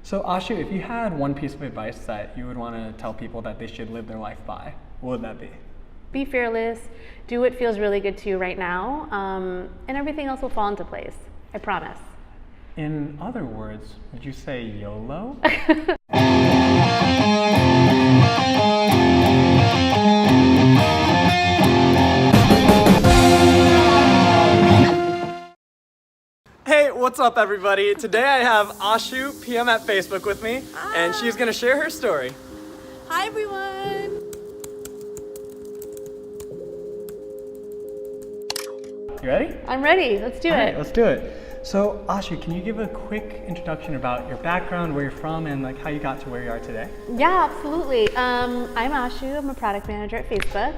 So Ashu, if you had one piece of advice that you would want to tell people that they should live their life by, what would that be? Be fearless, do what feels really good to you right now, and everything else will fall into place. I promise. In other words, would you say YOLO? Hey, what's up everybody? Today I have Ashu, PM at Facebook with me, and she's gonna share her story. Hi everyone! You ready? I'm ready, let's do All it. right, let's do it. So Ashu, can you give a quick introduction about your background, where you're from, and like how you got to where you are today? Yeah, absolutely. I'm Ashu, I'm a product manager at Facebook.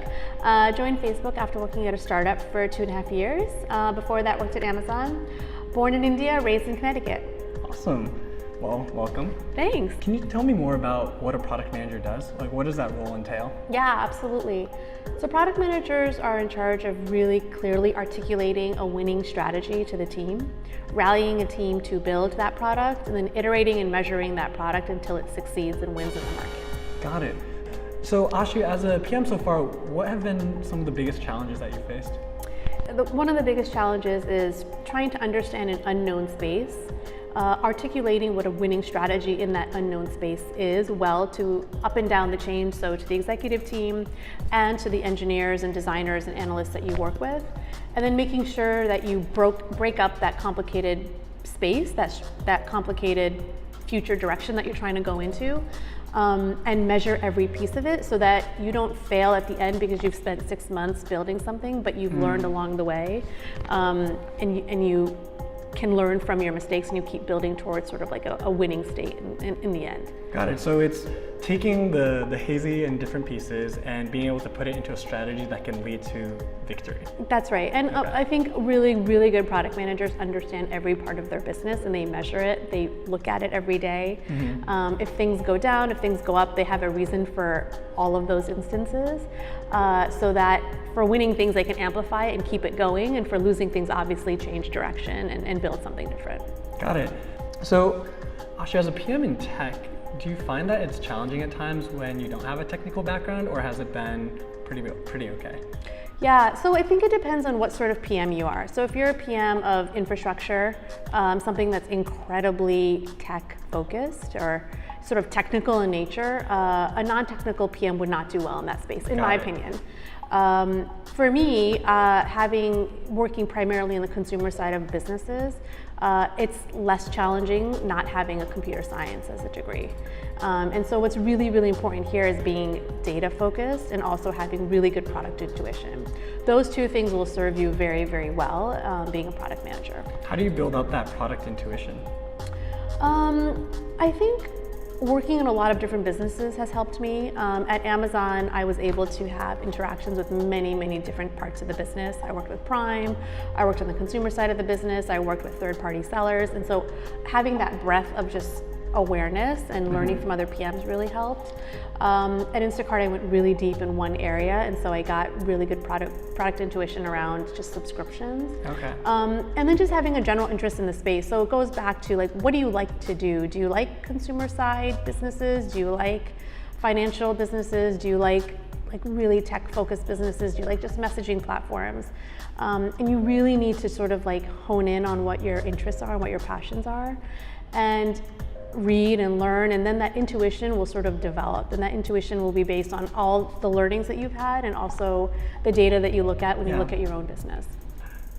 Joined Facebook after working at a startup for 2.5 years. Before that, worked at Amazon. Born in India, raised in Connecticut. Awesome. Well, welcome. Thanks. Can you tell me more about what a product manager does? Like, what does that role entail? Yeah, absolutely. So product managers are in charge of really clearly articulating a winning strategy to the team, rallying a team to build that product, and then iterating and measuring that product until it succeeds and wins in the market. Got it. So Ashu, as a PM so far, what have been some of the biggest challenges that you faced? One of the biggest challenges is trying to understand an unknown space, articulating what a winning strategy in that unknown space is well to up and down the chain, so to the executive team and to the engineers and designers and analysts that you work with, and then making sure that you break up that complicated space, that complicated future direction that you're trying to go into, and measure every piece of it so that you don't fail at the end because you've spent 6 months building something, but you've learned along the way, and you can learn from your mistakes and you keep building towards sort of like a winning state in the end. Got it. So it's taking the hazy and different pieces and being able to put it into a strategy that can lead to victory. That's right. And Okay. I think really, really good product managers understand every part of their business and they measure it. They look at it every day. If things go down, if things go up, they have a reason for all of those instances, so that for winning things, they can amplify it and keep it going. And for losing things, obviously change direction and build something different. Got it. So Ashu, as a PM in tech, do you find that it's challenging at times when you don't have a technical background, or has it been pretty okay? Yeah, so I think it depends on what sort of PM you are. So if you're a PM of infrastructure, something that's incredibly tech focused or sort of technical in nature, a non-technical PM would not do well in that space, in my opinion. For me, working primarily in the consumer side of businesses, it's less challenging not having a computer science as a degree. And so what's really, really important here is being data focused and also having really good product intuition. Those two things will serve you very, very well being a product manager. How do you build up that product intuition? I think working in a lot of different businesses has helped me. At Amazon, I was able to have interactions with many, many different parts of the business. I worked with Prime, I worked on the consumer side of the business, I worked with third-party sellers, and so having that breadth of just awareness and learning from other PMs really helped. At Instacart, I went really deep in one area, and so I got really good product intuition around just subscriptions. Okay. And then just having a general interest in the space. So it goes back to like, what do you like to do? Do you like consumer side businesses? Do you like financial businesses? Do you like really tech focused businesses? Do you like just messaging platforms? And you really need to sort of like hone in on what your interests are and what your passions are, and read and learn, and then that intuition will sort of develop, and that intuition will be based on all the learnings that you've had and also the data that you look at when you look at your own business.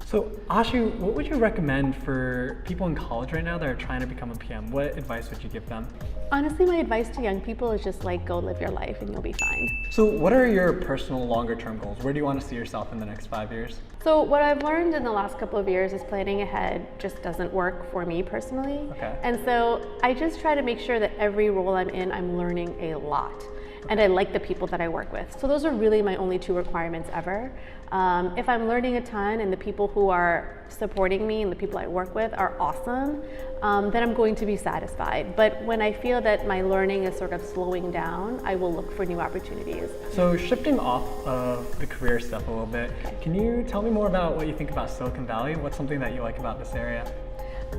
So Ashu, what would you recommend for people in college right now that are trying to become a PM? What advice would you give them? Honestly, my advice to young people is just like, go live your life and you'll be fine. So what are your personal longer term goals? Where do you want to see yourself in the next 5 years? So what I've learned in the last couple of years is planning ahead just doesn't work for me personally. Okay. And so I just try to make sure that every role I'm in, I'm learning a lot. And I like the people that I work with. So those are really my only 2 requirements ever. If I'm learning a ton and the people who are supporting me and the people I work with are awesome, then I'm going to be satisfied. But when I feel that my learning is sort of slowing down, I will look for new opportunities. So shifting off of the career stuff a little bit, can you tell me more about what you think about Silicon Valley? What's something that you like about this area?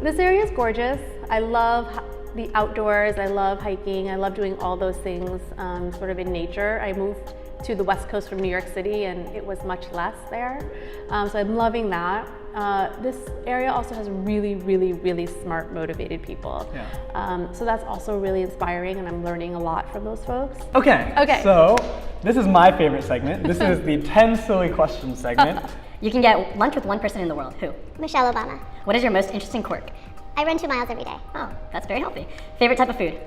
This area is gorgeous. I love the outdoors. I love hiking. I love doing all those things sort of in nature. I moved to the West Coast from New York City and it was much less there. So I'm loving that. This area also has really, really, really smart, motivated people. Yeah. So that's also really inspiring and I'm learning a lot from those folks. Okay. So this is my favorite segment. This is the 10 silly questions segment. You can get lunch with one person in the world. Who? Michelle Obama. What is your most interesting quirk? I run 2 miles every day. Oh, that's very healthy. Favorite type of food?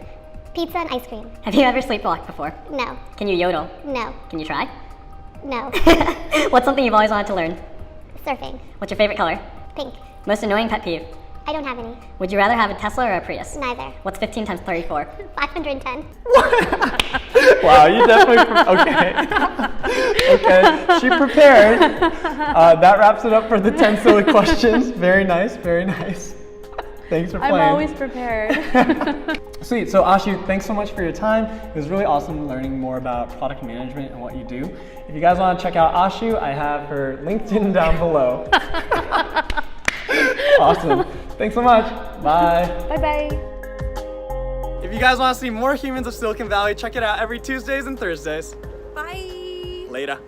Pizza and ice cream. Have you ever sleepwalked before? No. Can you yodel? No. Can you try? No. What's something you've always wanted to learn? Surfing. What's your favorite color? Pink. Most annoying pet peeve? I don't have any. Would you rather have a Tesla or a Prius? Neither. What's 15 times 34? 510. Wow, you definitely, okay. Okay, she prepared. That wraps it up for the 10 silly questions. Very nice, very nice. Thanks for playing. I'm always prepared. Sweet, so Ashu, thanks so much for your time. It was really awesome learning more about product management and what you do. If you guys want to check out Ashu, I have her LinkedIn down below. Awesome. Thanks so much. Bye. Bye-bye. If you guys want to see more Humans of Silicon Valley, check it out every Tuesdays and Thursdays. Bye. Later.